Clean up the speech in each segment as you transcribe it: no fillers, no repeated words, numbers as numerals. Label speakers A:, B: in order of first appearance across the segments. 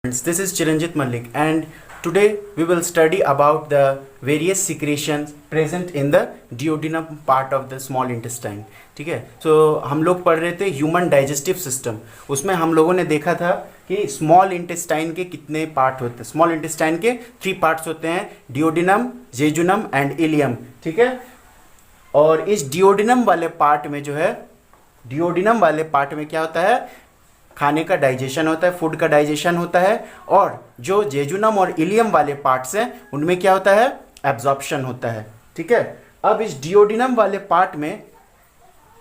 A: This is Chiranjit Malik and today we will study about the various secretions present in the duodenum part of the small intestine. ठीक है, तो हम लोग पढ़ रहे थे ह्यूमन डाइजेस्टिव सिस्टम. उसमें हम लोगों ने देखा था कि स्मॉल इंटेस्टाइन के कितने पार्ट होते हैं. स्मॉल इंटेस्टाइन के 3 पार्ट्स होते हैं, डिओडिनम, जेजुनम एंड इलियम. ठीक है, और इस डिओडिनम वाले पार्ट में जो है, डिओडिनम वाले पार्ट में क्या होता है, खाने का डाइजेशन होता है, फूड का डाइजेशन होता है. और जो जेजुनम और इलियम वाले पार्ट्स हैं उनमें क्या होता है, एब्जॉर्प्शन होता है. ठीक है, अब इस डिओडिनम वाले पार्ट में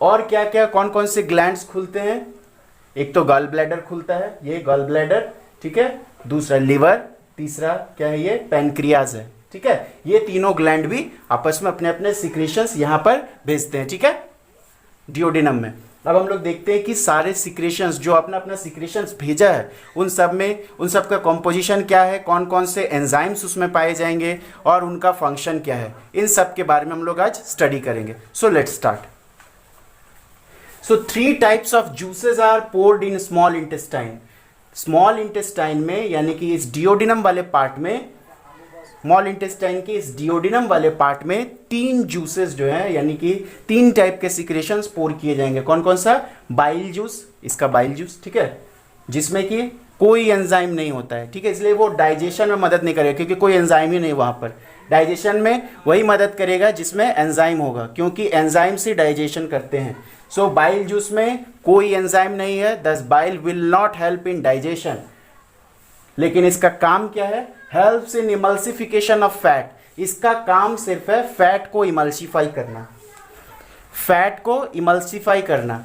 A: और क्या क्या कौन कौन से ग्लैंड्स खुलते हैं. एक तो गॉल ब्लैडर खुलता है, ये गॉल ब्लैडर. ठीक है, दूसरा लिवर, तीसरा क्या है, ये पैनक्रियाज है. ठीक है, ये तीनों ग्लैंड भी आपस में अपने अपने सिक्रेशंस यहां पर भेजते हैं. ठीक है, डिओडिनम में. अब हम लोग देखते हैं कि सारे सिक्रेशंस जो अपना अपना सिक्रेशंस भेजा है उन सब का कॉम्पोजिशन क्या है, कौन कौन से एंजाइम्स उसमें पाए जाएंगे और उनका फंक्शन क्या है, इन सब के बारे में हम लोग आज स्टडी करेंगे. So let's start. So 3 types of juices are poured in small intestine. Small intestine में यानी कि इस डिओडिनम वाले पार्ट में, स्मॉल इंटेस्टाइन के इस डिओडिनम वाले पार्ट में 3 जूसेस जो है यानी कि 3 टाइप के सिक्रेशंस पोर किए जाएंगे. कौन कौन सा, बाइल जूस, इसका बाइल जूस. ठीक है, जिसमें कि कोई एंजाइम नहीं होता है. ठीक है, इसलिए वो डाइजेशन में मदद नहीं करेगा क्योंकि कोई एंजाइम ही नहीं वहां पर. डाइजेशन में वही मदद करेगा जिसमें एंजाइम होगा, क्योंकि एंजाइम से डाइजेशन करते हैं. सो बाइल जूस में कोई एंजाइम नहीं है, दस bile will not help in digestion. लेकिन इसका काम क्या है, helps in emulsification of fat. इसका काम सिर्फ है फैट को इमल्सिफाई करना, फैट को इमल्सिफाई करना.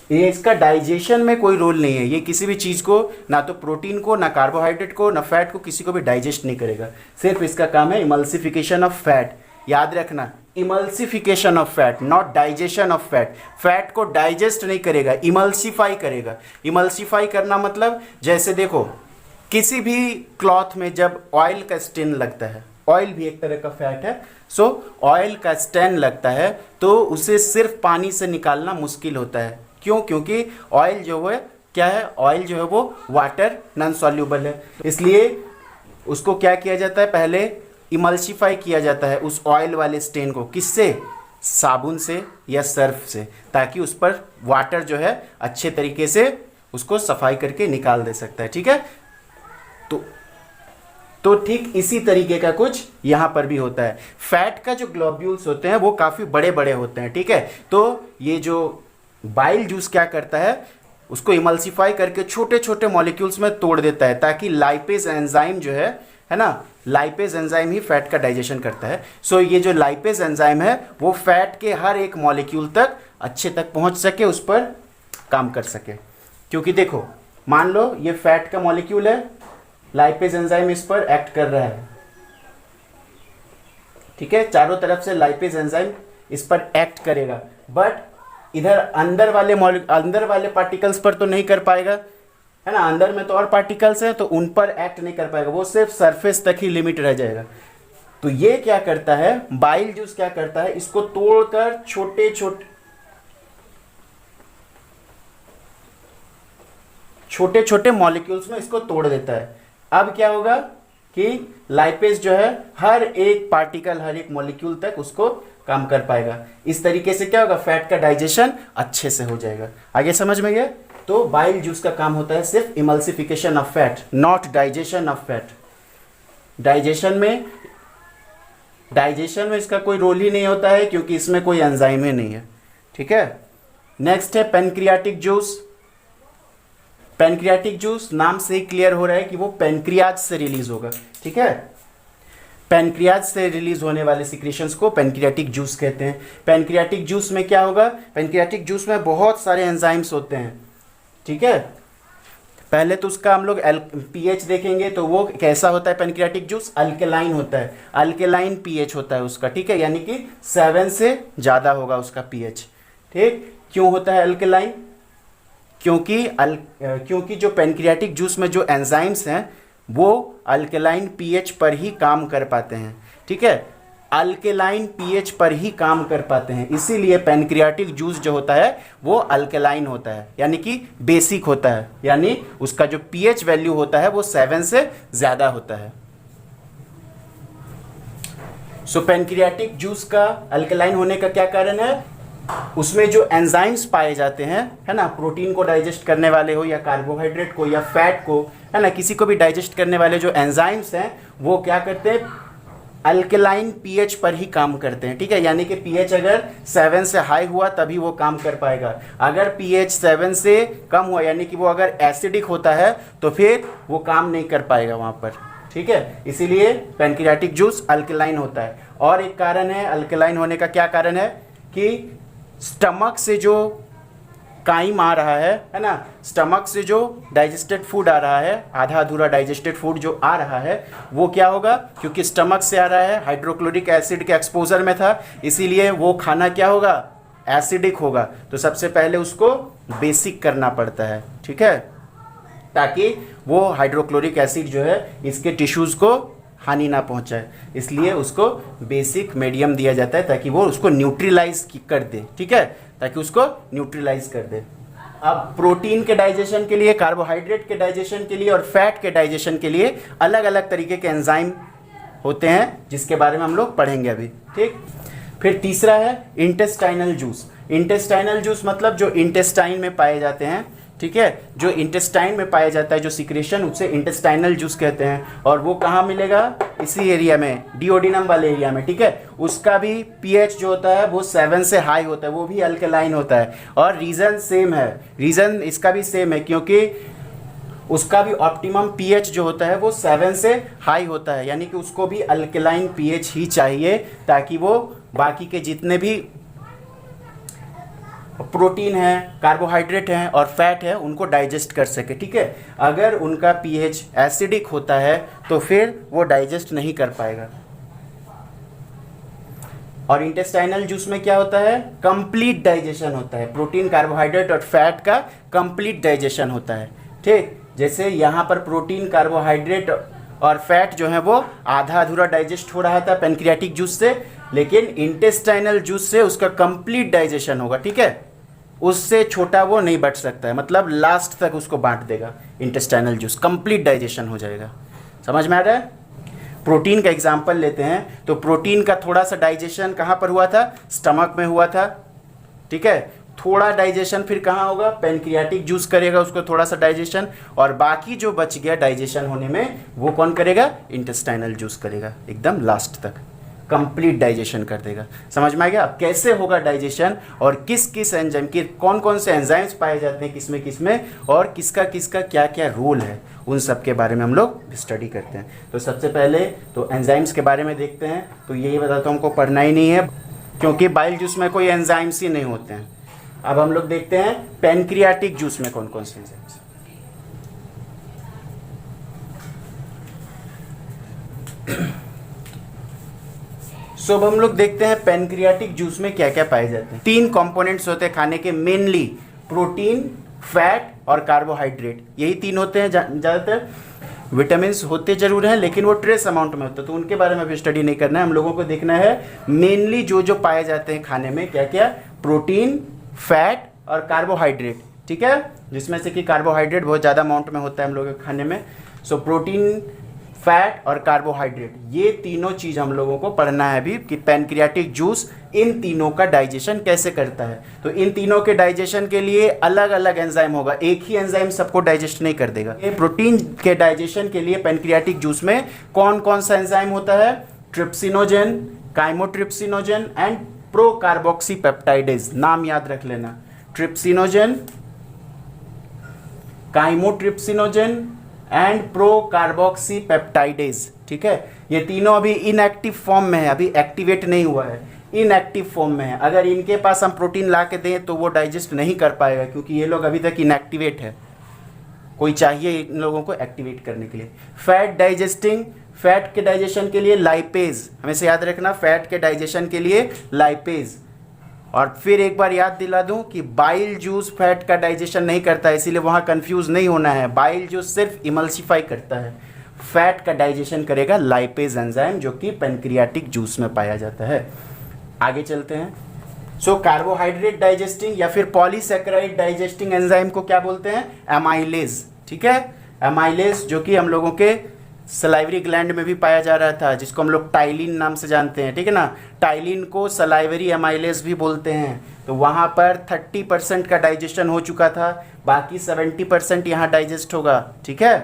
A: ये इसका डाइजेशन में कोई रोल नहीं है. ये किसी भी चीज को, ना तो प्रोटीन को, ना कार्बोहाइड्रेट को, ना फैट को, किसी को भी डाइजेस्ट नहीं करेगा. सिर्फ इसका काम है इमल्सिफिकेशन ऑफ फैट. याद रखना, emulsification of fat, not digestion of fat. Fat को डाइजेस्ट नहीं करेगा, इमल्सिफाई करेगा. इमल्सिफाई करना मतलब, जैसे देखो किसी भी क्लॉथ में जब ऑयल का स्टेन लगता है, ऑयल भी एक तरह का फैट है. सो ऑयल का स्टेन लगता है तो उसे सिर्फ पानी से निकालना मुश्किल होता है. क्यों? क्योंकि ऑयल जो है क्या है, ऑयल जो है वो वाटर नॉन सॉल्यूबल है. इसलिए उसको क्या किया जाता है, पहले इमल्सिफाई किया जाता है उस ऑयल वाले स्टेन को. किससे, साबुन से या सर्फ से, ताकि उस पर वाटर जो है अच्छे तरीके से उसको सफाई करके निकाल दे सकता है. ठीक है, तो ठीक इसी तरीके का कुछ यहां पर भी होता है. फैट का जो ग्लोब्यूल्स होते हैं वो काफी बड़े बड़े होते हैं. ठीक है, तो ये जो बाइल जूस क्या करता है, उसको इमल्सिफाई करके छोटे छोटे मॉलिक्यूल्स में तोड़ देता है, ताकि लाइपेज एंजाइम जो है ना, लाइपेज एंजाइम ही फैट का डाइजेशन करता है. सो ये जो लाइपेज एंजाइम है वो फैट के हर एक मॉलिक्यूल तक अच्छे तक पहुंच सके, उस पर काम कर सके. क्योंकि देखो, मान लो ये फैट का मॉलिक्यूल है, लाइपेज एंजाइम इस पर एक्ट कर रहा है. ठीक है, चारों तरफ से लाइपेज एंजाइम इस पर एक्ट करेगा, बट इधर अंदर वाले पार्टिकल्स पर तो नहीं कर पाएगा, है ना. अंदर में तो और पार्टिकल्स हैं तो उन पर एक्ट नहीं कर पाएगा, वो सिर्फ सरफेस तक ही लिमिट रह जाएगा. तो ये क्या करता है, बाइल जूस क्या करता है, इसको तोड़कर छोटे छोटे मॉलिक्यूल्स में इसको तोड़ देता है. अब क्या होगा कि लाइपेज जो है हर एक पार्टिकल, हर एक मॉलिक्यूल तक उसको काम कर पाएगा. इस तरीके से क्या होगा, फैट का डाइजेशन अच्छे से हो जाएगा. आगे समझ में गया. तो बाइल जूस का काम होता है सिर्फ emulsification of fat, not digestion of fat. Digestion में इसका कोई रोल ही नहीं होता है, क्योंकि इसमें कोई एंजाइम ही नहीं है. ठीक है, नेक्स्ट है पैनक्रियाटिक जूस. पैनक्रियाटिक जूस नाम से ही क्लियर हो रहा है कि वो पैनक्रियाज से रिलीज होगा. ठीक है, पैनक्रियाज से रिलीज होने वाले सिक्रेशंस को पैनक्रियाटिक जूस कहते हैं. पैनक्रियाटिक जूस में क्या होगा, पैनक्रियाटिक जूस में बहुत सारे एंजाइम्स होते हैं. ठीक है, पहले तो उसका हम लोग पीएच देखेंगे, तो वो कैसा होता है, पैनक्रियाटिक जूस अल्केलाइन होता है. अल्केलाइन पीएच होता है उसका. ठीक है, यानी कि 7 से ज्यादा होगा उसका पीएच. ठीक, क्यों होता है अल्केलाइन, क्योंकि जो पैनक्रियाटिक जूस में जो एंजाइम्स हैं वो अल्कलाइन पीएच पर ही काम कर पाते हैं. ठीक है, अल्केलाइन पीएच पर ही काम कर पाते हैं, इसीलिए पैनक्रियाटिक जूस जो होता है वो अल्केलाइन होता है, यानी कि बेसिक होता है, यानी उसका जो पीएच वैल्यू होता है वो 7 से ज्यादा होता है। सो पैनक्रियाटिक जूस का अल्केलाइन होने का क्या कारण है? उसमें जो एंजाइम्स पाए जाते हैं, है ना, प्रोटीन को डाइजेस्ट करने वाले हो या कार्बोहाइड्रेट को या फैट को, है ना, किसी को भी डाइजेस्ट करने वाले जो एंजाइम्स हैं वो क्या करते हैं? अल्केलाइन पीएच पर ही काम करते हैं, ठीक है। यानी कि पीएच अगर 7 से हाई हुआ तभी वो काम कर पाएगा। अगर पीएच 7 से कम हुआ, यानी कि वो अगर एसिडिक होता है तो फिर वो काम नहीं कर पाएगा वहाँ पर, ठीक है। इसीलिए पैनक्रियाटिक जूस अल्केलाइन होता है। और एक कारण है अल्केलाइन होने का, क्या कारण है कि स्टमक से जो काइम आ रहा है ना, स्टमक से जो डाइजेस्टेड फूड आ रहा है, आधा अधूरा डाइजेस्टेड फूड जो आ रहा है, वो क्या होगा? क्योंकि स्टमक से आ रहा है, हाइड्रोक्लोरिक एसिड के एक्सपोजर में था, इसीलिए वो खाना क्या होगा? एसिडिक होगा। तो सबसे पहले उसको बेसिक करना पड़ता है, ठीक है, ताकि वो हाइड्रोक्लोरिक एसिड जो है इसके टिश्यूज़ को हानि ना पहुंचाए, इसलिए उसको बेसिक मीडियम दिया जाता है ताकि वो उसको न्यूट्रलाइज कर दे, ठीक है, ताकि उसको न्यूट्रलाइज कर दे। अब प्रोटीन के डाइजेशन के लिए, कार्बोहाइड्रेट के डाइजेशन के लिए और फैट के डाइजेशन के लिए अलग अलग तरीके के एंजाइम होते हैं, जिसके बारे में हम लोग पढ़ेंगे अभी, ठीक। फिर तीसरा है इंटेस्टाइनल जूस। इंटेस्टाइनल जूस मतलब जो इंटेस्टाइन में पाए जाते हैं, ठीक है, जो इंटेस्टाइन में पाया जाता है जो सिक्रेशन, उसे इंटेस्टाइनल जूस कहते हैं। और वो कहाँ मिलेगा? इसी एरिया में, डिओडिनम वाले एरिया में, ठीक है। उसका भी पीएच जो होता है वो 7 से हाई होता है, वो भी अल्कलाइन होता है। और रीज़न सेम है, रीज़न इसका भी सेम है, क्योंकि उसका भी ऑप्टिमम पीएच जो होता है वो 7 से हाई होता है, यानी कि उसको भी अल्कलाइन पीएच ही चाहिए ताकि वो बाकी के जितने भी प्रोटीन है, कार्बोहाइड्रेट हैं और फैट है उनको डाइजेस्ट कर सके, ठीक है। अगर उनका पीएच एसिडिक होता है तो फिर वो डाइजेस्ट नहीं कर पाएगा। और इंटेस्टाइनल जूस में क्या होता है? कंप्लीट डाइजेशन होता है, प्रोटीन, कार्बोहाइड्रेट और फैट का कंप्लीट डाइजेशन होता है, ठीक। जैसे यहाँ पर प्रोटीन, कार्बोहाइड्रेट और फैट जो है वो आधा अधूरा डाइजेस्ट हो रहा था पैनक्रियाटिक जूस से, लेकिन इंटेस्टाइनल जूस से उसका कंप्लीट डाइजेशन होगा, ठीक है। उससे छोटा वो नहीं बच सकता है, मतलब लास्ट तक उसको बांट देगा इंटेस्टाइनल जूस, कंप्लीट डाइजेशन हो जाएगा। समझ में आ रहा है? प्रोटीन का एग्जांपल लेते हैं तो प्रोटीन का थोड़ा सा डाइजेशन कहाँ पर हुआ था? स्टमक में हुआ था, ठीक है। थोड़ा डाइजेशन फिर कहाँ होगा? पैनक्रियाटिक जूस करेगा उसको थोड़ा सा डाइजेशन, और बाकी जो बच गया डाइजेशन होने में वो कौन करेगा? इंटेस्टाइनल जूस करेगा, एकदम लास्ट तक कंप्लीट डाइजेशन कर देगा। समझ में आ गया? अब कैसे होगा डाइजेशन और किस किस एंजाइम के, कौन कौन से एंजाइम्स पाए जाते हैं किसमें किसमें, और किसका किसका क्या क्या रोल है, उन सब के बारे में हम लोग स्टडी करते हैं। तो सबसे पहले तो एंजाइम्स के बारे में देखते हैं। तो यही बताता हूँ, हमको पढ़ना ही नहीं है क्योंकि बाइल जूस में कोई एंजाइम्स ही नहीं होते हैं। अब हम लोग देखते हैं पैनक्रियाटिक जूस में कौन कौन से एंजाइम्स। सो अब हम लोग देखते हैं पैनक्रियाटिक जूस में क्या क्या पाए जाते हैं। 3 कंपोनेंट्स होते हैं खाने के, मेनली प्रोटीन, फैट और कार्बोहाइड्रेट, यही 3 होते हैं। ज़्यादातर विटामिन होते जरूर हैं लेकिन वो ट्रेस अमाउंट में होते हैं, तो उनके बारे में भी स्टडी नहीं करना है। हम लोगों को देखना है मेनली जो जो पाए जाते हैं खाने में, क्या क्या? प्रोटीन, फैट और कार्बोहाइड्रेट, ठीक है, जिसमें से कि कार्बोहाइड्रेट बहुत ज़्यादा अमाउंट में होता है हम लोगों के खाने में। सो प्रोटीन, फैट और कार्बोहाइड्रेट, ये तीनों चीज़ हम लोगों को पढ़ना है अभी कि पैनक्रियाटिक जूस इन तीनों का डाइजेशन कैसे करता है। तो इन तीनों के डाइजेशन के लिए अलग अलग एंजाइम होगा, एक ही एंजाइम सबको डाइजेस्ट नहीं कर देगा। ये प्रोटीन के डाइजेशन के लिए पैनक्रियाटिक जूस में कौन कौन सा एंजाइम होता है? ट्रिप्सिनोजेन, काइमोट्रिप्सिनोजेन एंड प्रोकार्बोक्सीपेप्टाइडेज, नाम याद रख लेना। ट्रिप्सिनोजेन, काइमोट्रिप्सिनोजेन एंड प्रोकार्बोक्सीपेप्टाइडेज, ठीक है। ये तीनों अभी इनएक्टिव फॉर्म में है, अभी एक्टिवेट नहीं हुआ है, इनएक्टिव फॉर्म में है। अगर इनके पास हम प्रोटीन ला के दें तो वो डाइजेस्ट नहीं कर पाएगा क्योंकि ये लोग अभी तक इनएक्टिवेट है, कोई चाहिए इन लोगों को एक्टिवेट करने के लिए। फैट डाइजेस्टिंग, फैट के डाइजेशन के लिए लाइपेज, हमेशा याद रखना, फैट के डाइजेशन के लिए लाइपेज। और फिर एक बार याद दिला दूं कि बाइल जूस फैट का डाइजेशन नहीं करता है, इसीलिए वहाँ कंफ्यूज नहीं होना है। बाइल जूस सिर्फ इमल्सिफाई करता है, फैट का डाइजेशन करेगा लाइपेज एंजाइम, जो कि पैनक्रियाटिक जूस में पाया जाता है। आगे चलते हैं। सो कार्बोहाइड्रेट डाइजेस्टिंग या फिर पॉलीसैकेराइड डाइजेस्टिंग एंजाइम को क्या बोलते हैं? एमाइलेज। ठीक है, एमाइलेज जो कि हम लोगों के सलाइवरी ग्लैंड में भी पाया जा रहा था, जिसको हम लोग टाइलिन नाम से जानते हैं। ठीक है ना, टाइलिन को सलाइवरी एमाइलेज भी बोलते हैं। तो वहाँ पर 30% का डाइजेशन हो चुका था, बाकी 70% यहाँ डाइजेस्ट होगा। ठीक है,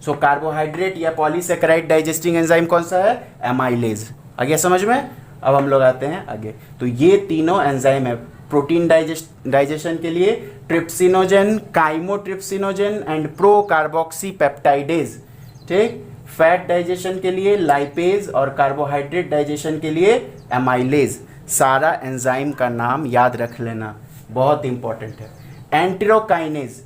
A: सो कार्बोहाइड्रेट या पॉलीसैकेराइड डाइजेस्टिंग एंजाइम कौन सा है? एमाइलेज। आ गया समझ में? अब हम लोग आते हैं आगे। तो ये तीनों एंजाइम है प्रोटीन डाइजेशन के लिए, trypsinogen, काइमोट्रिप्सिनोजेन and pro carboxy peptidase. ठीक, फैट डाइजेशन के लिए लाइपेज और कार्बोहाइड्रेट डाइजेशन के लिए एमाइलेज। सारा एंजाइम का नाम याद रख लेना, बहुत इंपॉर्टेंट है। एंटेरोकाइनेज,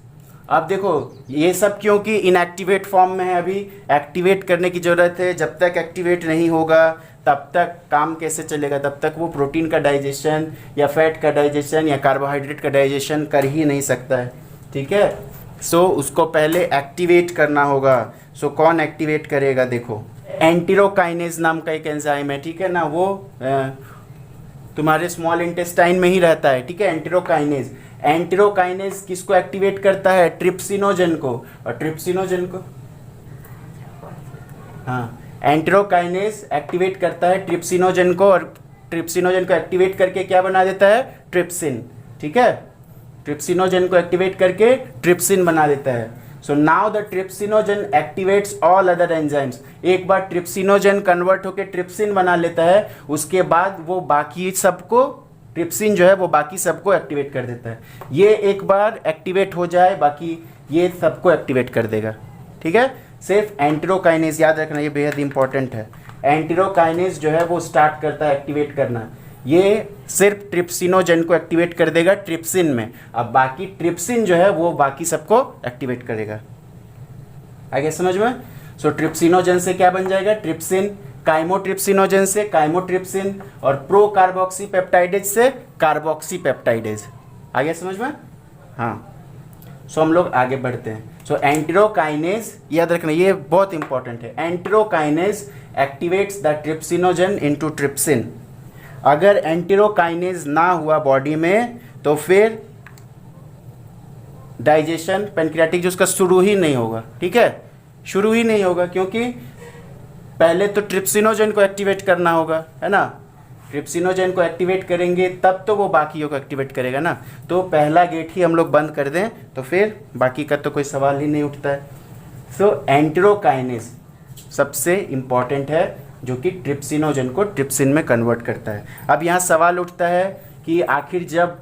A: अब देखो ये सब क्योंकि इनएक्टिवेट फॉर्म में है, अभी एक्टिवेट करने की ज़रूरत है। जब तक एक्टिवेट नहीं होगा तब तक काम कैसे चलेगा? तब तक वो प्रोटीन का डाइजेशन या फैट का डाइजेशन या कार्बोहाइड्रेट का डाइजेशन कर ही नहीं सकता है। ठीक है, सो उसको पहले एक्टिवेट करना होगा। सो कौन एक्टिवेट करेगा? देखो एंटेरोकाइनेज नाम का एक एंजाइम है। ठीक है ना, वो तुम्हारे स्मॉल इंटेस्टाइन में ही रहता है। ठीक है, एंटेरोकाइनेज। एंटेरोकाइनेज किसको एक्टिवेट करता है? ट्रिप्सिनोजेन को। और ट्रिप्सिनोजेन को, हाँ, एंटेरोकाइनेज एक्टिवेट करता है ट्रिप्सिनोजेन को, और ट्रिप्सिनोजेन को एक्टिवेट करके क्या बना देता है? ट्रिप्सिन। ठीक है, ट्रिप्सिनोजेन को एक्टिवेट करके ट्रिप्सिन बना देता है। So now the trypsinogen activates all other enzymes. एक बार ट्रिप्सिनोजेन कन्वर्ट होकर ट्रिप्सिन बना लेता है, उसके बाद वो बाकी सबको, ट्रिप्सिन जो है वो बाकी सबको एक्टिवेट कर देता है। ये एक बार एक्टिवेट हो जाए, बाकी ये सबको एक्टिवेट कर देगा। ठीक है, सिर्फ एंटेरोकाइनेज याद रखना, ये बेहद इंपॉर्टेंट है। एंटेरोकाइनेज जो है वो स्टार्ट करता है एक्टिवेट करना, ये सिर्फ ट्रिप्सिनोजेन को एक्टिवेट कर देगा ट्रिप्सिन में। अब बाकी ट्रिप्सिन जो है वो बाकी सबको एक्टिवेट करेगा। आगे समझ में? सो ट्रिप्सिनोजेन से क्या बन जाएगा? ट्रिप्सिन। काइमोट्रिप्सिनोजेन से काइमोट्रिप्सिन, और प्रो कार्बोक्सी पेप्टाइडेज से कार्बोक्सी पेप्टाइडेज। आगे समझ में? हाँ, सो हम लोग आगे बढ़ते हैं। सो एंटेरोकाइनेज याद रखना, ये बहुत इंपॉर्टेंट है। Enterokinase activates the trypsinogen into trypsin. अगर एंटेरोकाइनेज ना हुआ बॉडी में तो फिर डाइजेशन पैनक्रियाटिक जूस का शुरू ही नहीं होगा। ठीक है, शुरू ही नहीं होगा, क्योंकि पहले तो ट्रिप्सिनोजेन को एक्टिवेट करना होगा, है ना। ट्रिप्सिनोजेन को एक्टिवेट करेंगे तब तो वो बाकियों को एक्टिवेट करेगा ना। तो पहला गेट ही हम लोग बंद कर दें तो फिर बाकी का तो कोई सवाल ही नहीं उठता है। सो एंटेरोकाइनेज सबसे इम्पॉर्टेंट है, जो कि ट्रिप्सिनोजेन को ट्रिप्सिन में कन्वर्ट करता है। अब यहाँ सवाल उठता है कि आखिर जब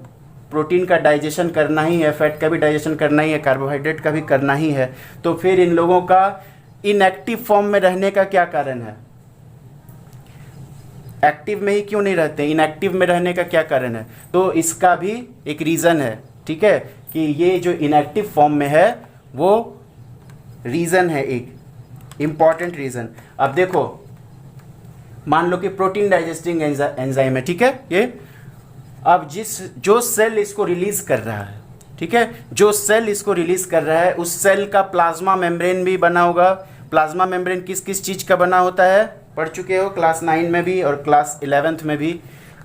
A: प्रोटीन का डाइजेशन करना ही है, फैट का भी डाइजेशन करना ही है, कार्बोहाइड्रेट का भी करना ही है, तो फिर इन लोगों का इनएक्टिव फॉर्म में रहने का क्या कारण है? एक्टिव में ही क्यों नहीं रहते? इनएक्टिव में रहने का क्या कारण है? तो इसका भी एक रीज़न है। ठीक है, कि ये जो इनएक्टिव फॉर्म में है वो रीज़न है, एक इम्पॉर्टेंट रीज़न। अब देखो, मान लो कि प्रोटीन डाइजेस्टिंग एंजाइम है। ठीक है, ये अब जो सेल इसको रिलीज कर रहा है, ठीक है, जो सेल इसको रिलीज कर रहा है उस सेल का प्लाज्मा मेम्ब्रेन भी बना होगा। प्लाज्मा मेम्ब्रेन किस किस चीज़ का बना होता है? पढ़ चुके हो क्लास 9 में भी और क्लास 11th में भी,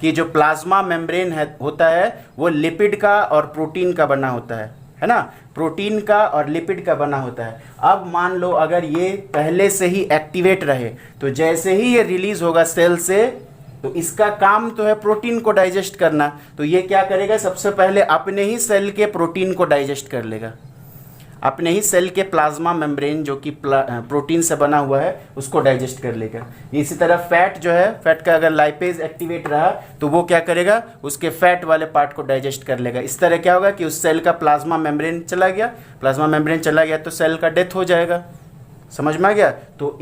A: कि जो प्लाज्मा मेम्ब्रेन होता है वो लिपिड का और प्रोटीन का बना होता है ना। प्रोटीन का और लिपिड का बना होता है। अब मान लो अगर ये पहले से ही एक्टिवेट रहे तो जैसे ही ये रिलीज होगा सेल से, तो इसका काम तो है प्रोटीन को डाइजेस्ट करना, तो ये क्या करेगा? सबसे पहले अपने ही सेल के प्रोटीन को डाइजेस्ट कर लेगा, अपने ही सेल के प्लाज्मा मेम्ब्रेन जो कि प्रोटीन से बना हुआ है उसको डाइजेस्ट कर लेगा। इसी तरह फैट जो है, फैट का अगर लाइपेज एक्टिवेट रहा तो वो क्या करेगा? उसके फैट वाले पार्ट को डाइजेस्ट कर लेगा। इस तरह क्या होगा कि उस सेल का प्लाज्मा मेम्ब्रेन चला गया, प्लाज्मा मेम्ब्रेन चला गया तो सेल का डेथ हो जाएगा। समझ में आ गया? तो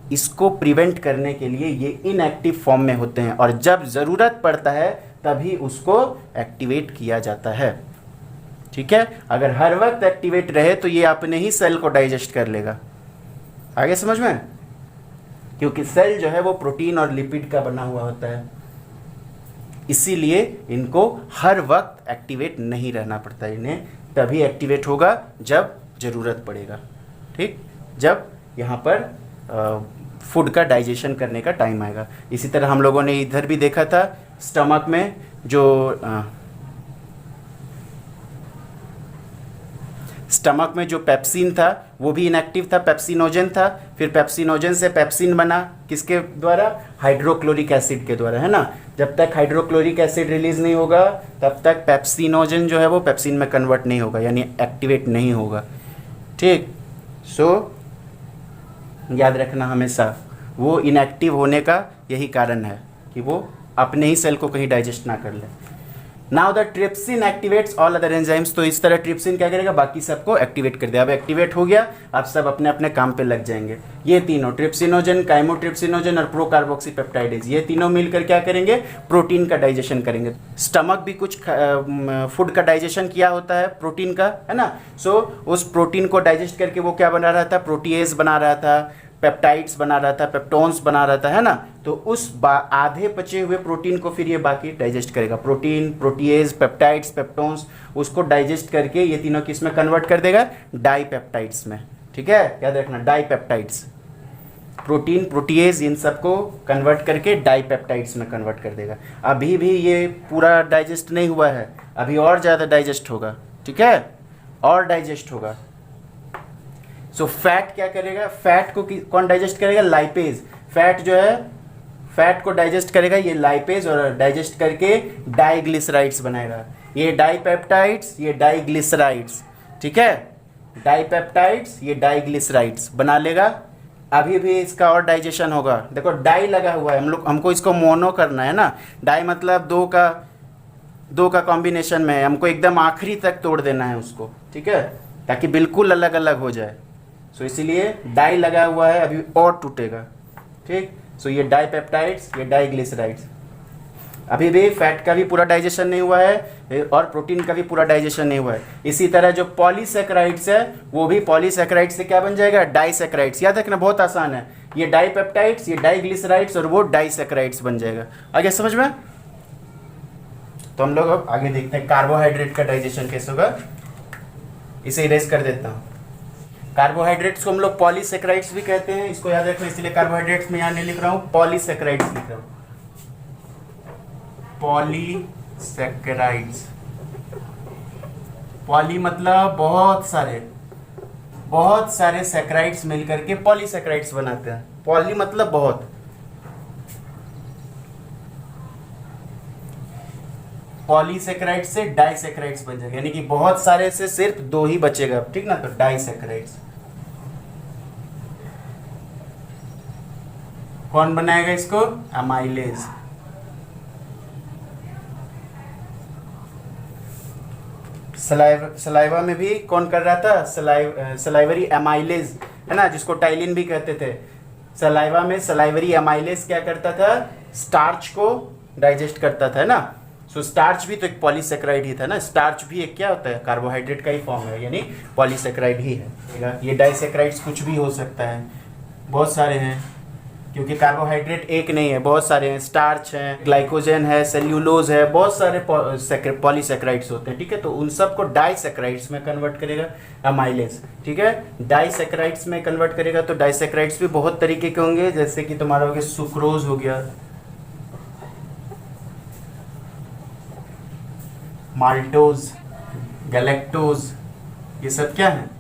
A: इसको प्रिवेंट करने के लिए ये इनएक्टिव फॉर्म में होते हैं, और जब ज़रूरत पड़ता है तभी उसको एक्टिवेट किया जाता है। ठीक है, अगर हर वक्त एक्टिवेट रहे तो ये अपने ही सेल को डाइजेस्ट कर लेगा। आगे समझ में? क्योंकि सेल जो है वो प्रोटीन और लिपिड का बना हुआ होता है, इसीलिए इनको हर वक्त एक्टिवेट नहीं रहना पड़ता। इन्हें तभी एक्टिवेट होगा जब ज़रूरत पड़ेगा। ठीक, जब यहाँ पर फूड का डाइजेशन करने का टाइम आएगा। इसी तरह हम लोगों ने इधर भी देखा था, स्टमक में जो स्टमक में जो पेप्सिन था वो भी इनएक्टिव था, पेप्सिनोजन था। फिर पेप्सिनोजन से पेप्सिन बना, किसके द्वारा? हाइड्रोक्लोरिक एसिड के द्वारा, है ना। जब तक हाइड्रोक्लोरिक एसिड रिलीज नहीं होगा तब तक पेप्सिनोजन जो है वो पेप्सिन में कन्वर्ट नहीं होगा, यानी एक्टिवेट नहीं होगा। ठीक, सो याद रखना हमेशा, वो इनएक्टिव होने का यही कारण है कि वो अपने ही सेल को कहीं डाइजेस्ट ना कर ले। Now the trypsin activates all other enzymes. तो इस तरह ट्रिप्सिन क्या करेगा? बाकी सबको एक्टिवेट कर दिया। अब एक्टिवेट हो गया, अब सब अपने अपने काम पे लग जाएंगे। ये तीनों ट्रिप्सिनोजन, काइमोट्रिप्सिनोजन और प्रोकार्बोक्सीपेप्टाइडेज, ये तीनों मिलकर क्या करेंगे? प्रोटीन का डाइजेशन करेंगे। स्टमक भी कुछ फूड का डाइजेशन किया होता है, प्रोटीन का, है ना। सो उस प्रोटीन को डाइजेस्ट करके वो क्या बना रहा था? प्रोटीएज बना रहा था, पेप्टाइड्स बना रहा था, पेप्टोन्स बना रहा था, है ना। तो उस आधे बचे हुए प्रोटीन को फिर ये बाकी डाइजेस्ट करेगा। प्रोटीन, प्रोटीएज, पेप्टाइड्स, पेप्टोन्स, उसको डाइजेस्ट करके ये तीनों किस में कन्वर्ट कर देगा? डाईपेप्टाइड्स में। ठीक है, याद रखना, डाईपेप्टाइड्स। प्रोटीन, प्रोटीएज, इन सबको कन्वर्ट करके डाईपेप्टाइड्स में कन्वर्ट कर देगा। अभी भी ये पूरा डाइजेस्ट नहीं हुआ है, अभी और ज़्यादा डाइजेस्ट होगा। ठीक है, और डाइजेस्ट होगा। सो फैट क्या करेगा? फैट को कौन डाइजेस्ट करेगा? लाइपेज। फैट जो है, फैट को डाइजेस्ट करेगा ये लाइपेज, और डाइजेस्ट करके डाइग्लिसराइड्स बनाएगा। ये डाइपेप्टाइड्स, ये डाइग्लिसराइड्स। ठीक है, डाइपेप्टाइड्स, ये डाइग्लिसराइड्स बना लेगा। अभी भी इसका और डाइजेशन होगा। देखो डाई लगा हुआ है, हमको इसको मोनो करना है ना। डाई मतलब दो का कॉम्बिनेशन में है, हमको एकदम आखिरी तक तोड़ देना है उसको। ठीक है, ताकि बिल्कुल अलग अलग हो जाए। सो इसीलिए डाई लगा हुआ है, अभी और टूटेगा। ठीक, सो ये डाईपेप्टाइड्स, ये डाइग्लिसराइड्स। अभी भी फैट का भी पूरा डाइजेशन नहीं हुआ है और प्रोटीन का भी पूरा डाइजेशन नहीं हुआ है। इसी तरह जो पॉलीसैकेराइड्स है वो भी पॉलीसैकेराइड्स से क्या बन जाएगा? डाइसैकेराइड्स। याद रखना, बहुत आसान है। ये डाईपेप्टाइड्स, ये डाइग्लिसराइड्स, और वो डाइसैकेराइड्स बन जाएगा। आगे समझ में? तो हम लोग अब आगे देखते हैं कार्बोहाइड्रेट का डाइजेशन कैसे होगा। इसे इरेज कर देता हूँ। कार्बोहाइड्रेट्स को हम लोग पॉलीसैकेराइड्स भी कहते हैं, इसको याद रखना। इसलिए कार्बोहाइड्रेट्स में यहाँ नहीं लिख रहा हूँ, पॉलीसैकेराइड्स लिख रहा हूँ। पॉलीसैकेराइड्स, पॉली मतलब बहुत सारे सैकेराइड्स मिलकर के पॉलीसैकेराइड्स बनाते हैं। पॉली मतलब बहुत। पॉलीसैकेराइड्स से डाइसैकेराइड्स बन जाएगा, यानी कि बहुत सारे से सिर्फ दो ही बचेगा। ठीक ना, तो डाइसैकेराइड्स। कौन बनाएगा इसको? अमाइलेज। सलाइवा में भी कौन कर रहा था? सलाइवरी एमाइलेज, है ना, जिसको टाइलिन भी कहते थे। सलाइवा में सलाइवरी एमाइलेज क्या करता था? स्टार्च को डाइजेस्ट करता था, है ना। सो स्टार्च भी तो एक पॉलीसैकेराइड ही था ना। स्टार्च भी एक क्या होता है? कार्बोहाइड्रेट का ही फॉर्म है, यानी पॉलीसैकेराइड ही है। ये डाइसैकेराइड्स कुछ भी हो सकता है, बहुत सारे हैं, क्योंकि कार्बोहाइड्रेट एक नहीं है, बहुत सारे हैं। स्टार्च है, ग्लाइकोजन है, सेल्यूलोज है, बहुत सारे पॉलीसैकेराइड्स होते हैं। ठीक है, तो उन सबको डाइसैकेराइड्स में कन्वर्ट करेगा अमाइलेज। ठीक है, डाइसैकेराइड्स में कन्वर्ट करेगा। तो डाइसैकेराइड्स भी बहुत तरीके के होंगे, जैसे कि तुम्हारा हो गया सुक्रोज हो गया, माल्टोज, गैलेक्टोज, ये सब क्या है?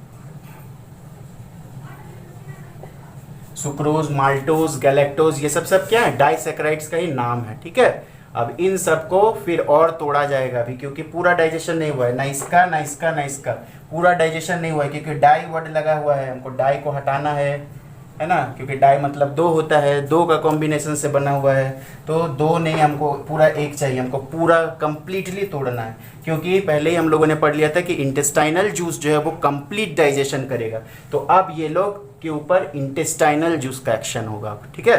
A: सुक्रोज, माल्टोज, गैलेक्टोज, ये सब क्या है? डाइसैकेराइड्स का ही नाम है। ठीक है, अब इन सबको फिर और तोड़ा जाएगा अभी, क्योंकि पूरा डाइजेशन नहीं हुआ है, ना इसका ना इसका ना इसका, पूरा डाइजेशन नहीं हुआ है, क्योंकि डाई वर्ड लगा हुआ है। हमको डाई को हटाना है ना, क्योंकि डाई मतलब दो होता है, दो का कॉम्बिनेशन से बना हुआ है। तो दो नहीं, हमको पूरा एक चाहिए, हमको पूरा कंप्लीटली तोड़ना है। क्योंकि पहले ही हम लोगों ने पढ़ लिया था कि इंटेस्टाइनल जूस जो है वो कंप्लीट डाइजेशन करेगा। तो अब ये लोग के ऊपर इंटेस्टाइनल जूस का एक्शन होगा। ठीक है,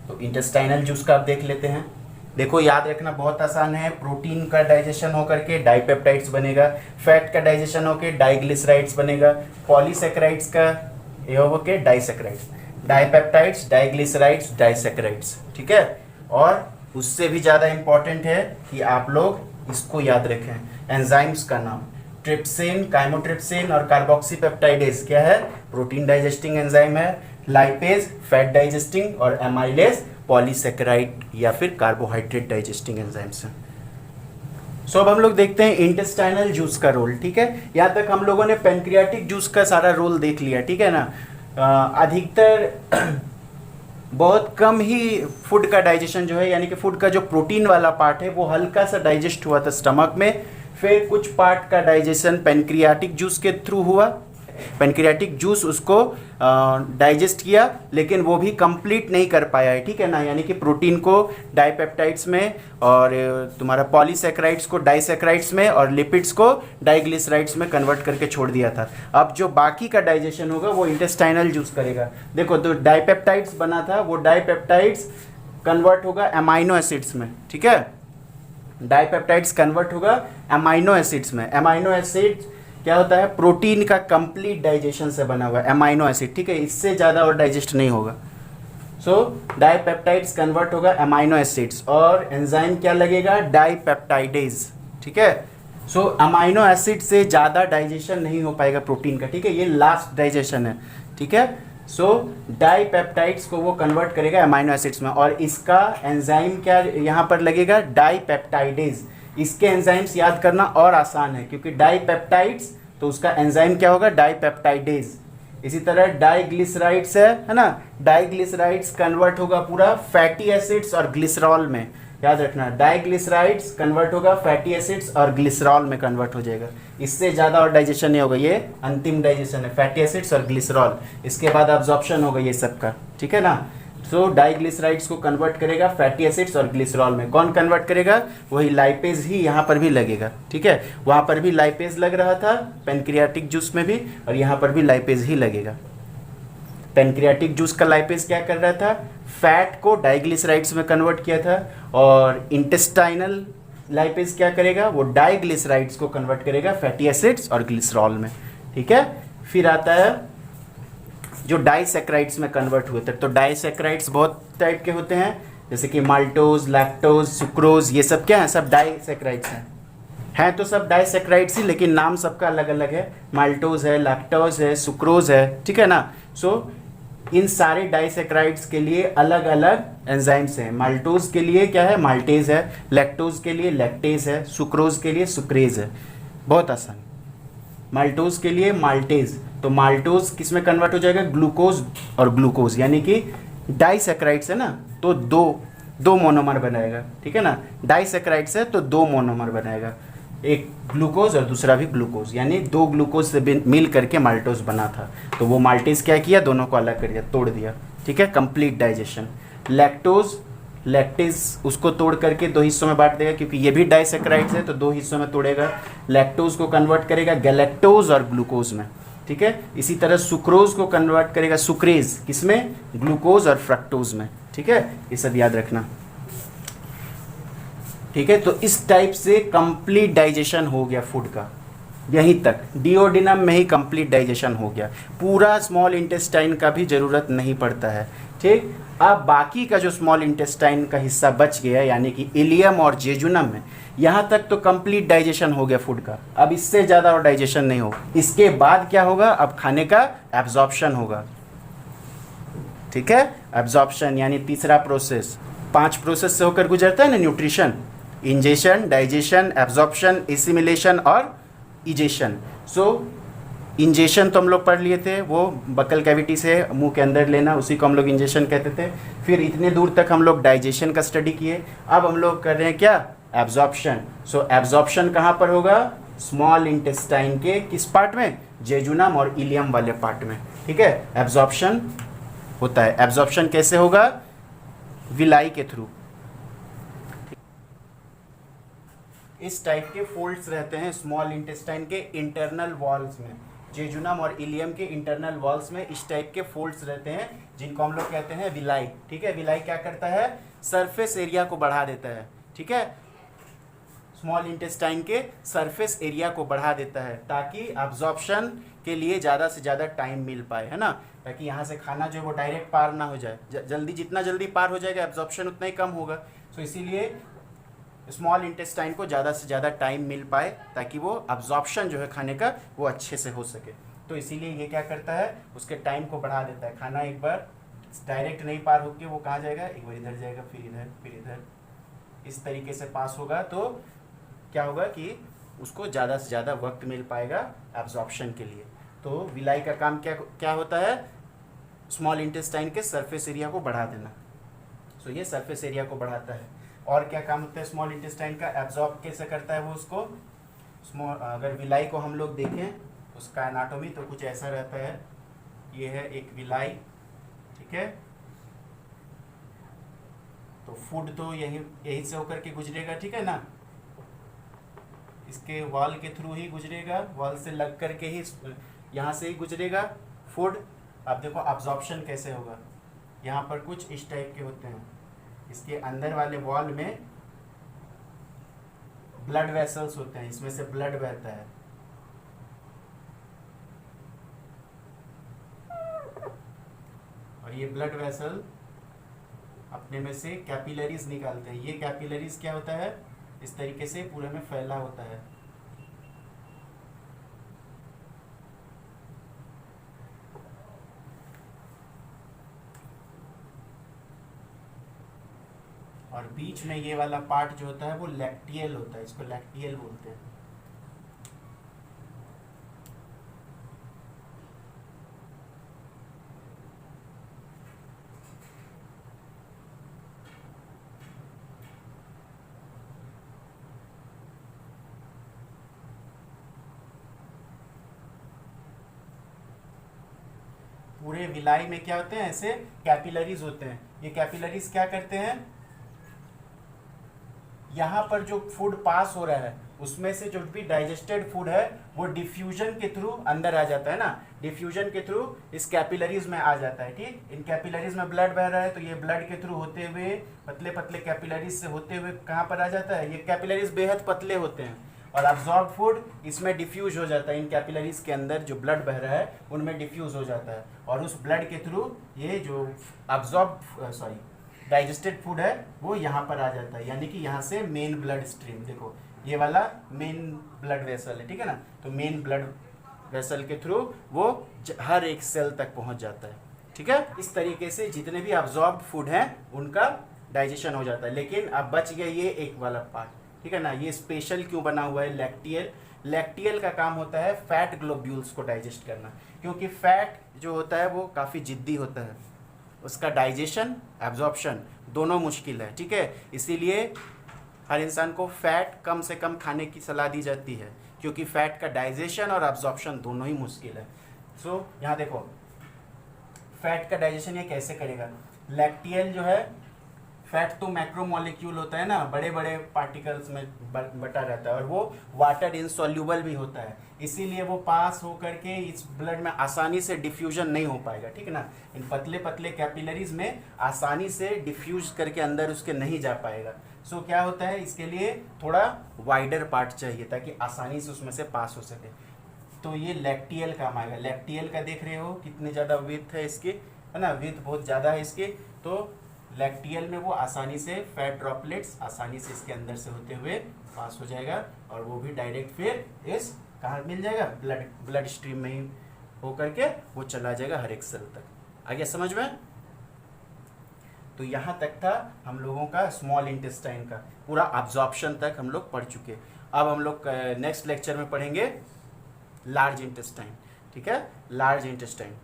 A: तो इंटेस्टाइनल जूस का आप देख लेते हैं। देखो याद रखना बहुत आसान है। प्रोटीन का डाइजेशन होकर के डाइपेप्टाइड्स बनेगा, फैट का डाइजेशन होकर डाइग्लिसराइड्स बनेगा, पॉलीसैकेराइड्स का ये होके डाइसैकेराइड्स, डाइपेप्टाइड्स, डाइग्लिसराइड्स, डाइसैकेराइड्स। ठीक है, और उससे भी ज़्यादा इंपॉर्टेंट है कि आप लोग इसको याद रखें, एंजाइम्स का नाम। ट्रिप्सिन, काइमोट्रिप्सिन और कार्बोक्सीपेप्टाइडेज क्या है, प्रोटीन डाइजेस्टिंग एंजाइम है। लाइपेज फैट डाइजेस्टिंग और एमाइलेज पॉलीसेकेराइड या फिर कार्बोहाइड्रेट डाइजेस्टिंग एंजाइम्स हैं। सो अब हम लोग देखते हैं इंटेस्टाइनल जूस का रोल। ठीक है, यहाँ तक हम लोगों ने पैनक्रियाटिक जूस का सारा रोल देख लिया। ठीक है ना, अधिकतर बहुत कम ही फूड का डाइजेशन जो है, यानी कि फूड का जो प्रोटीन वाला पार्ट है वो हल्का सा डाइजेस्ट हुआ था स्टमक में, फिर कुछ पार्ट का डाइजेशन पैनक्रियाटिक जूस के थ्रू हुआ। पैनक्रियाटिक जूस उसको डाइजेस्ट किया, लेकिन वो भी कंप्लीट नहीं कर पाया है। ठीक है ना, यानी कि प्रोटीन को डाइपेप्टाइड्स में और तुम्हारा पॉलीसेकेराइड्स को डाइसेकेराइड्स में और लिपिड्स को डाइग्लिसराइड्स में कन्वर्ट करके छोड़ दिया था। अब जो बाकी का डाइजेशन होगा वो इंटेस्टाइनल जूस करेगा। देखो, तो डाइपेप्टाइड्स बना था, वो डाइपेप्टाइड्स कन्वर्ट होगा अमाइनो एसिड्स में। ठीक है, डाइपेप्टाइड्स कन्वर्ट होगा अमाइनो एसिड्स में। अमाइनो एसिड क्या होता है, प्रोटीन का कंप्लीट डाइजेशन से बना हुआ है अमाइनो एसिड। ठीक है, इससे ज़्यादा और डाइजेस्ट नहीं होगा। सो डाइपेप्टाइड्स कन्वर्ट होगा अमाइनो एसिड्स और एंजाइम क्या लगेगा, डाइपेप्टाइडेज। ठीक है, सो अमाइनो एसिड से ज़्यादा डाइजेशन नहीं हो पाएगा प्रोटीन का। ठीक है, ये लास्ट डाइजेशन है। ठीक है, सो डाइपेप्टाइड्स को वो कन्वर्ट करेगा अमाइनो एसिड्स में और इसका एंजाइम क्या यहाँ पर लगेगा, डाइपेप्टाइडेज। इसके एंजाइम्स याद करना और आसान है, क्योंकि डाइपेप्टाइड्स तो उसका एंजाइम क्या होगा, डाइपेप्टाइडेज। इसी तरह डाइग्लिसराइड्स है ना, डाइग्लिसराइड्स कन्वर्ट होगा पूरा फैटी एसिड्स और ग्लिसरॉल में। याद रखना, डाइग्लिसराइड्स कन्वर्ट होगा फैटी एसिड्स और ग्लिसरॉल में कन्वर्ट हो जाएगा। इससे ज़्यादा और डाइजेशन नहीं होगा, ये अंतिम डाइजेशन है, फैटी एसिड्स और ग्लिसरॉल। इसके बाद अब्जॉर्प्शन होगा ये सबका। ठीक है ना, सो डाइग्लिसराइड्स को कन्वर्ट करेगा फैटी एसिड्स और ग्लिसरॉल में। कौन कन्वर्ट करेगा, वही लाइपेज ही यहाँ पर भी लगेगा। ठीक है, वहाँ पर भी लाइपेज लग रहा था पैनक्रियाटिक जूस में भी, और यहाँ पर भी लाइपेज ही लगेगा। पैनक्रियाटिक जूस का लाइपेज क्या कर रहा था, फैट को डाइग्लिसराइड्स में कन्वर्ट किया था, और इंटेस्टाइनल लाइपेज क्या करेगा, वो डाइग्लिसराइड्स को कन्वर्ट करेगा फैटी एसिड्स और ग्लिसरॉल में। ठीक है, फिर आता है जो डाइसेक्राइड्स में कन्वर्ट हुए थे। तो डाइसेक्राइड्स बहुत टाइप के होते हैं, जैसे कि माल्टोज, लैक्टोज, सुक्रोज, ये सब क्या है, सब डाइसेक्राइड्स हैं तो सब डाइसेक्राइड्स ही, लेकिन नाम सबका अलग अलग है। माल्टोज है, लैक्टोज है, सुक्रोज है। ठीक है ना, सो इन सारे डाइसेक्राइड्स के लिए अलग अलग एंजाइम्स हैं। माल्टोज के लिए क्या है, माल्टेज है। लैक्टोज के लिए लैक्टेज है। सुक्रोज के लिए सुक्रेज है। बहुत आसान। माल्टोज के लिए माल्टेज, तो माल्टोज किस में कन्वर्ट हो जाएगा, ग्लूकोज और ग्लूकोज, यानी कि डाइसेक्राइड्स है ना, तो दो मोनोमर बनाएगा। ठीक है ना, डाइसेक्राइड्स है तो दो मोनोमर बनाएगा, एक ग्लूकोज और दूसरा भी ग्लूकोज, यानी दो ग्लूकोज से मिल करके माल्टोज बना था। तो वो माल्टेज क्या किया, दोनों को अलग कर दिया, तोड़ दिया। ठीक है, कंप्लीट डाइजेशन। लैक्टोज, लैक्टेज उसको तोड़ करके दो हिस्सों में बांट देगा, क्योंकि ये भी डाइसेक्राइड्स है तो दो हिस्सों में तोड़ेगा। लैक्टोज को कन्वर्ट करेगा गैलेक्टोज और ग्लूकोज में। ठीक है, इसी तरह सुक्रोज को कन्वर्ट करेगा सुक्रेज, किसमें, ग्लूकोज और फ्रक्टोज में। ठीक है, ये सब याद रखना। ठीक है, तो इस टाइप से कंप्लीट डाइजेशन हो गया फूड का, यहीं तक डिओडिनम में ही कंप्लीट डाइजेशन हो गया, पूरा स्मॉल इंटेस्टाइन का भी जरूरत नहीं पड़ता है। ठीक, अब बाकी का जो स्मॉल इंटेस्टाइन का हिस्सा बच गया, यानी कि इलियम और जेजुनम में, यहाँ तक तो कंप्लीट डाइजेशन हो गया फूड का। अब इससे ज़्यादा और डाइजेशन नहीं होगा। इसके बाद क्या होगा, अब खाने का एब्जॉर्प्शन होगा। ठीक है, एब्जॉर्प्शन यानी तीसरा प्रोसेस। 5 प्रोसेस से होकर गुजरता है ना nutrition, ingestion, digestion, absorption, assimilation और इजेशन। सो इंजेशन तो हम लोग पढ़ लिए थे, वो बकल कैविटी से मुंह के अंदर लेना, उसी को हम लोग इंजेशन कहते थे। फिर इतने दूर तक हम लोग डाइजेशन का स्टडी किए। अब हम लोग कर रहे हैं क्या, एब्जॉर्प्शन। सो एब्जॉर्प्शन कहाँ पर होगा, स्मॉल इंटेस्टाइन के किस पार्ट में, जेजुनम और इलियम वाले पार्ट में। ठीक है, एब्जॉर्प्शन होता है। एब्जॉर्प्शन कैसे होगा, विलाई के थ्रू। इस टाइप के फोल्ड्स रहते हैं स्मॉल इंटेस्टाइन के इंटरनल वॉल्स में, जेजुनम और इलियम के इंटरनल वॉल्स में इस टाइप के फोल्ड्स रहते हैं, जिनको हम लोग कहते हैं विलाई। ठीक है, विलाई क्या करता है, सरफेस एरिया को बढ़ा देता है। ठीक है, स्मॉल इंटेस्टाइन के सरफेस एरिया को बढ़ा देता है, ताकि एब्जॉर्प्शन के लिए ज़्यादा से ज़्यादा टाइम मिल पाए, है ना, ताकि यहाँ से खाना जो है वो डायरेक्ट पार ना हो जाए। जल्दी, जितना जल्दी पार हो जाएगा एब्जॉर्प्शन उतना ही कम होगा। सो इसीलिए स्मॉल इंटेस्टाइन को ज़्यादा से ज़्यादा टाइम मिल पाए ताकि वो अब्जॉर्प्शन जो है खाने का वो अच्छे से हो सके। तो इसीलिए ये क्या करता है, उसके टाइम को बढ़ा देता है। खाना एक बार डायरेक्ट नहीं पार होके वो कहाँ जाएगा, एक बार इधर जाएगा, फिर इधर, फिर इधर, इस तरीके से पास होगा। तो क्या होगा कि उसको ज़्यादा से ज़्यादा वक्त मिल पाएगा एब्जॉर्प्शन के लिए। तो विलाई का काम क्या क्या होता है, स्मॉल इंटेस्टाइन के सरफेस एरिया को बढ़ा देना। सो ये सरफेस एरिया को बढ़ाता है। और क्या काम होता है स्मॉल इंटेस्टाइन का, एब्जॉर्ब कैसे करता है वो उसको। स्मॉल, अगर विलाई को हम लोग देखें उसका एनाटोमी तो कुछ ऐसा रहता है। ये है एक विलाई, ठीक है। तो फूड तो यही से होकर के गुजरेगा, ठीक है ना, इसके वॉल के थ्रू ही गुजरेगा, वॉल से लग करके ही यहाँ से ही गुजरेगा फूड। अब देखो अब्जॉर्प्शन कैसे होगा, यहाँ पर कुछ इस टाइप के होते हैं, इसके अंदर वाले वॉल में ब्लड वेसल्स होते हैं, इसमें से ब्लड बहता है। और ये ब्लड वेसल अपने में से कैपिलरीज निकालते हैं। ये कैपिलरीज क्या होता है, इस तरीके से पूरे में फैला होता है। और बीच में ये वाला पार्ट जो होता है वो लैक्टियल होता है, इसको लैक्टियल बोलते हैं। पूरे विलाई में क्या होते हैं, ऐसे कैपिलरीज होते हैं। ये कैपिलरीज क्या करते हैं, यहाँ पर जो फूड पास हो रहा है उसमें से जो भी डाइजेस्टेड फूड है वो डिफ्यूजन के थ्रू अंदर आ जाता है ना, डिफ्यूजन के थ्रू इस कैपिलरीज में आ जाता है। ठीक, इन कैपिलरीज में ब्लड बह रहा है तो ये ब्लड के थ्रू होते हुए पतले पतले कैपिलरीज से होते हुए कहाँ पर आ जाता है, ये कैपिलरीज बेहद पतले होते हैं और अब्जॉर्ब फूड इसमें डिफ्यूज हो जाता है। इन कैपिलरीज के अंदर जो ब्लड बह रहा है उनमें डिफ्यूज हो जाता है और उस ब्लड के थ्रू ये जो डाइजेस्टेड फूड है वो यहाँ पर आ जाता है। यानी कि यहाँ से मेन ब्लड स्ट्रीम, देखो ये वाला मेन ब्लड वेसल है, ठीक है ना। तो मेन ब्लड वेसल के थ्रू वो हर एक सेल तक पहुँच जाता है, ठीक है। इस तरीके से जितने भी अब्जॉर्ब फूड हैं उनका डाइजेशन हो जाता है। लेकिन अब बच गया ये एक वाला पार्ट, ठीक है ना। ये स्पेशल क्यों बना हुआ है, लैक्टियल। लैक्टियल का काम होता है फैट ग्लोब्यूल्स को डाइजेस्ट करना, क्योंकि फैट जो होता है वो काफ़ी जिद्दी होता है, उसका डाइजेशन एब्जॉर्प्शन दोनों मुश्किल है, ठीक है। इसीलिए हर इंसान को फैट कम से कम खाने की सलाह दी जाती है, क्योंकि फैट का डाइजेशन और एब्जॉर्प्शन दोनों ही मुश्किल है। सो यहाँ देखो फैट का डाइजेशन ये कैसे करेगा। लैक्टियल जो है, फैट तो मैक्रोमोलिक्यूल होता है ना, बड़े बड़े पार्टिकल्स में बटा रहता है और वो वाटर इनसॉल्यूबल भी होता है, इसीलिए वो पास होकर के इस ब्लड में आसानी से डिफ्यूजन नहीं हो पाएगा, ठीक है ना। इन पतले पतले कैपिलरीज में आसानी से डिफ्यूज करके अंदर उसके नहीं जा पाएगा। सो क्या होता है, इसके लिए थोड़ा वाइडर पार्ट चाहिए ताकि आसानी से उसमें से पास हो सके। तो ये लैक्टियल काम आएगा। लैक्टियल का देख रहे हो कितने ज़्यादा विड्थ है इसकी, है ना, विड्थ बहुत ज़्यादा है इसकी। तो लैक्टियल में वो आसानी से फैट ड्रॉपलेट्स आसानी से इसके अंदर से होते हुए पास हो जाएगा और वो भी डायरेक्ट फिर इस कहाँ मिल जाएगा, ब्लड स्ट्रीम में ही हो करके वो चला जाएगा हर एक सेल तक। आगे समझ में। तो यहाँ तक था हम लोगों का स्मॉल इंटेस्टाइन का पूरा अब्जॉर्प्शन तक हम लोग पढ़ चुके। अब हम लोग नेक्स्ट लेक्चर में पढ़ेंगे लार्ज इंटेस्टाइन, ठीक है। लार्ज इंटेस्टाइन,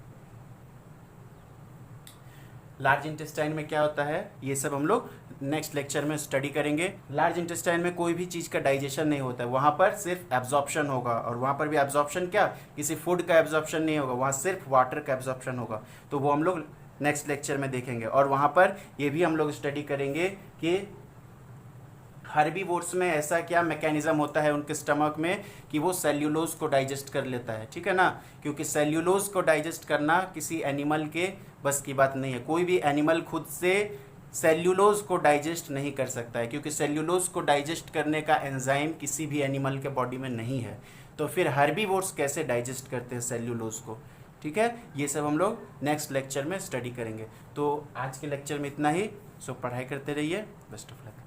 A: लार्ज इंटेस्टाइन में क्या होता है ये सब हम लोग नेक्स्ट लेक्चर में स्टडी करेंगे। लार्ज इंटेस्टाइन में कोई भी चीज़ का डाइजेशन नहीं होता है, वहाँ पर सिर्फ एब्जॉर्प्शन होगा और वहाँ पर भी एब्जॉर्प्शन क्या, किसी फूड का एब्जॉर्प्शन नहीं होगा, वहाँ सिर्फ वाटर का एब्जॉर्प्शन होगा। तो वो हम लोग नेक्स्ट लेक्चर में देखेंगे। और वहाँ पर ये भी हम लोग स्टडी करेंगे कि हर्बीवोर्स में ऐसा क्या मैकेनिज्म होता है उनके स्टमक में कि वो सेल्यूलोज को डाइजेस्ट कर लेता है, ठीक है ना। क्योंकि सेल्यूलोज को डाइजेस्ट करना किसी एनिमल के बस की बात नहीं है। कोई भी एनिमल खुद से सेल्यूलोज को डाइजेस्ट नहीं कर सकता है, क्योंकि सेल्यूलोज को डाइजेस्ट करने का एंजाइम किसी भी एनिमल के बॉडी में नहीं है। तो फिर हर्बीवोर्स कैसे डाइजेस्ट करते हैं सेल्यूलोज को, ठीक है। ये सब हम लोग नेक्स्ट लेक्चर में स्टडी करेंगे। तो आज के लेक्चर में इतना ही। सो पढ़ाई करते रहिए। Best of luck.